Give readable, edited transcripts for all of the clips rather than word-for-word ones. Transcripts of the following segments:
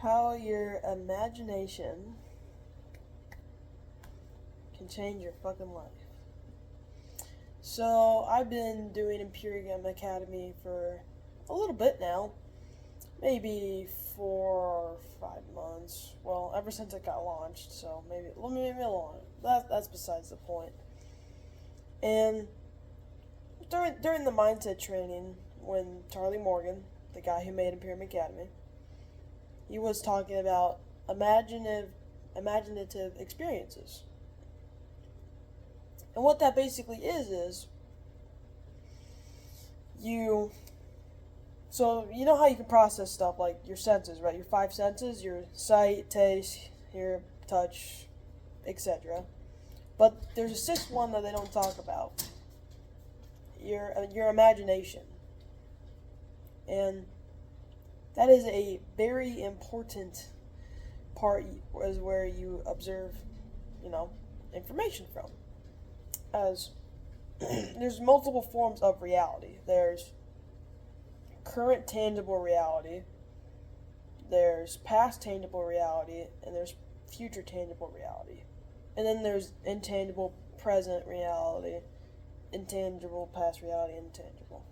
How your imagination can change your fucking life. So, I've been doing Imperium Academy for a little bit now. Maybe 4 or 5 months. Well, ever since it got launched, so maybe longer. That's besides the point. And during the mindset training, when Charlie Morgan, the guy who made Imperium Academy, he was talking about imaginative experiences. And what that basically is you so you know how you can process stuff like your senses, right? Your five senses, your sight, taste, hear, touch, etc. But there's a sixth one that they don't talk about. Your imagination. And that is a very important part is where you observe, information from. As there's multiple forms of reality. There's current tangible reality, there's past tangible reality, and there's future tangible reality. And then there's intangible present reality, intangible past reality, intangible.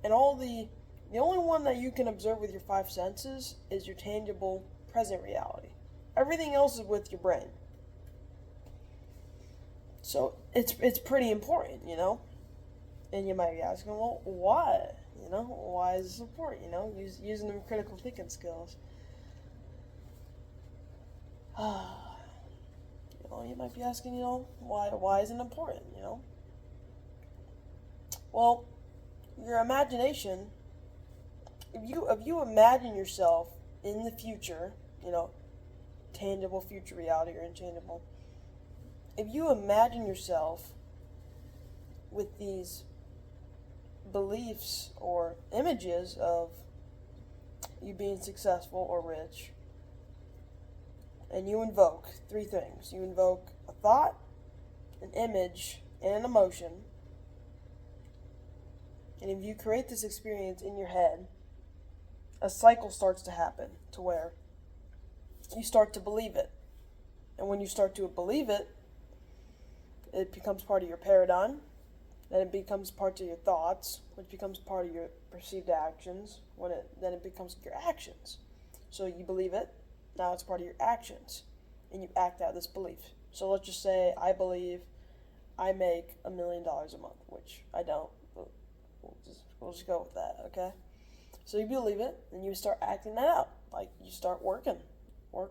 And the only one that you can observe with your five senses is your tangible present reality. Everything else is with your brain. So it's pretty important, And you might be asking, well, why? Why is this important? Using them critical thinking skills. You might be asking, why is it important? Well, your imagination. If you imagine yourself in the future, tangible future reality or intangible. If you imagine yourself with these beliefs or images of you being successful or rich, and you invoke three things. You invoke a thought, an image, and an emotion. And if you create this experience in your head, a cycle starts to happen to where you start to believe it. And when you start to believe it, it becomes part of your paradigm. Then it becomes part of your thoughts, which becomes part of your perceived actions. Then it becomes your actions. So you believe it, now it's part of your actions, and you act out this belief. So let's just say I believe I make $1 million a month, which I don't. But we'll just go with that, okay? So you believe it, and you start acting that out. Like you start working. And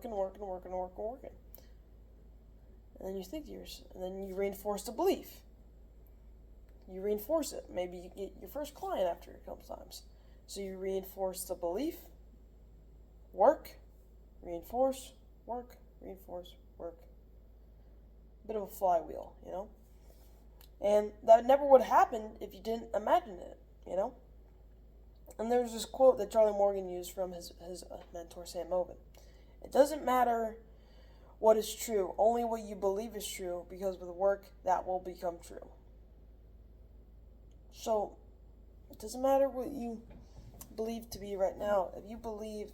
then you think to yourself, and then you reinforce the belief. You reinforce it. Maybe you get your first client after a couple times. So you reinforce the belief, work, reinforce, work, reinforce, work. Bit of a flywheel, And that never would happen if you didn't imagine it, And there's this quote that Charlie Morgan used from his mentor, Sam Moven. It doesn't matter what is true, only what you believe is true, because with work, that will become true. So, it doesn't matter what you believe to be right now. If you believe,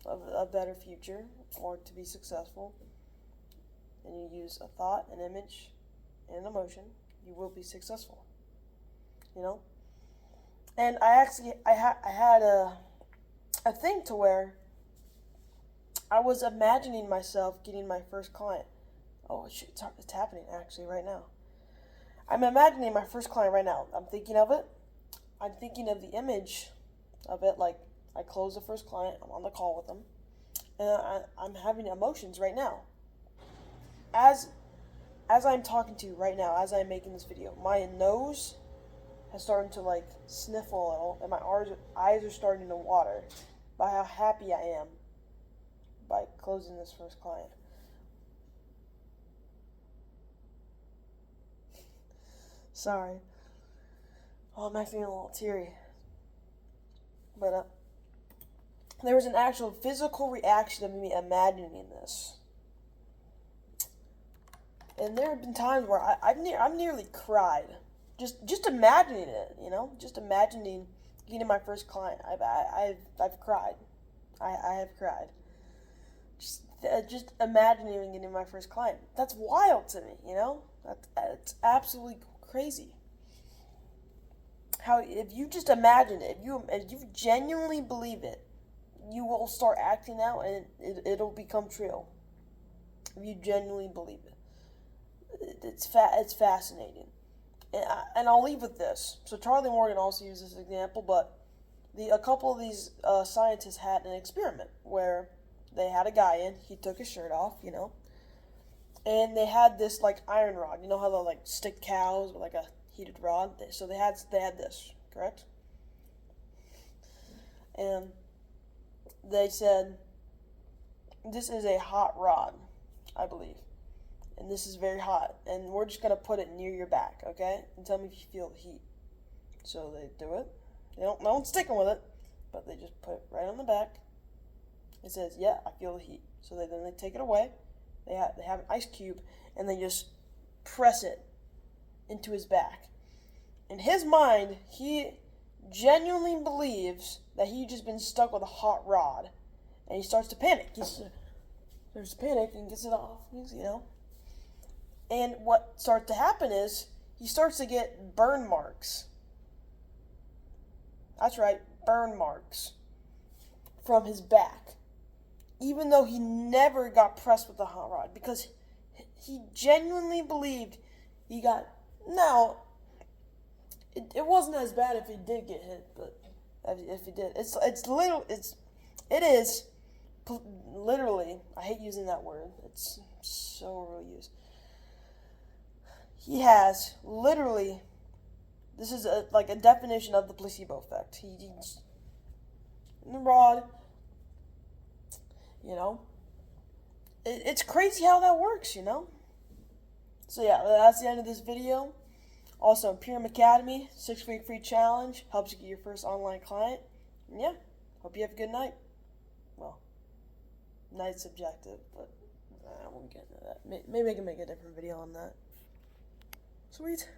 a better future or to be successful, and you use a thought, an image, and an emotion, you will be successful. And I had a thing to where I was imagining myself getting my first client. Oh, shit, it's happening actually right now. I'm imagining my first client right now. I'm thinking of it. I'm thinking of the image of it. Like I close the first client. I'm on the call with them, and I'm having emotions right now. As I'm talking to you right now, as I'm making this video, my nose has started to like sniffle a little, and my eyes are starting to water by how happy I am by closing this first client. Sorry. Oh, I'm acting a little teary. But there was an actual physical reaction of me imagining this. And there have been times where I've nearly cried. Just imagining it, Just imagining getting my first client. I've cried. I have cried. Just imagining getting my first client. That's wild to me, you know? That's absolutely crazy. How, if you just imagine it, if you genuinely believe it, you will start acting out and it'll become true. If you genuinely believe it. It's fascinating. And I'll leave with this. So Charlie Morgan also used this example, but a couple of these scientists had an experiment where they had a guy in, he took his shirt off, you know, and they had this like iron rod. You know how they like stick cows with like a heated rod? So they had this, correct? And they said, this is a hot rod, I believe. And this is very hot. And we're just going to put it near your back, okay? And tell me if you feel the heat. So they do it. No one's sticking with it, but they just put it right on the back. It says, yeah, I feel the heat. So then they take it away. They have an ice cube, and they just press it into his back. In his mind, he genuinely believes that he's just been stuck with a hot rod. And he starts to panic. There's panic and gets it off, you know. And what starts to happen is he starts to get burn marks. That's right, burn marks from his back. Even though he never got pressed with the hot rod, because he genuinely believed he got. Now, it wasn't as bad if he did get hit, but if he did, it is literally. I hate using that word. It's so overused. He has literally. This is like a definition of the placebo effect. He's in the rod. You know, it's crazy how that works, you know? So yeah, that's the end of this video. Also, Imperium Academy, 6-week free challenge, helps you get your first online client. And yeah, hope you have a good night. Well, night's subjective, but I won't get into that. Maybe I can make a different video on that. Sweet.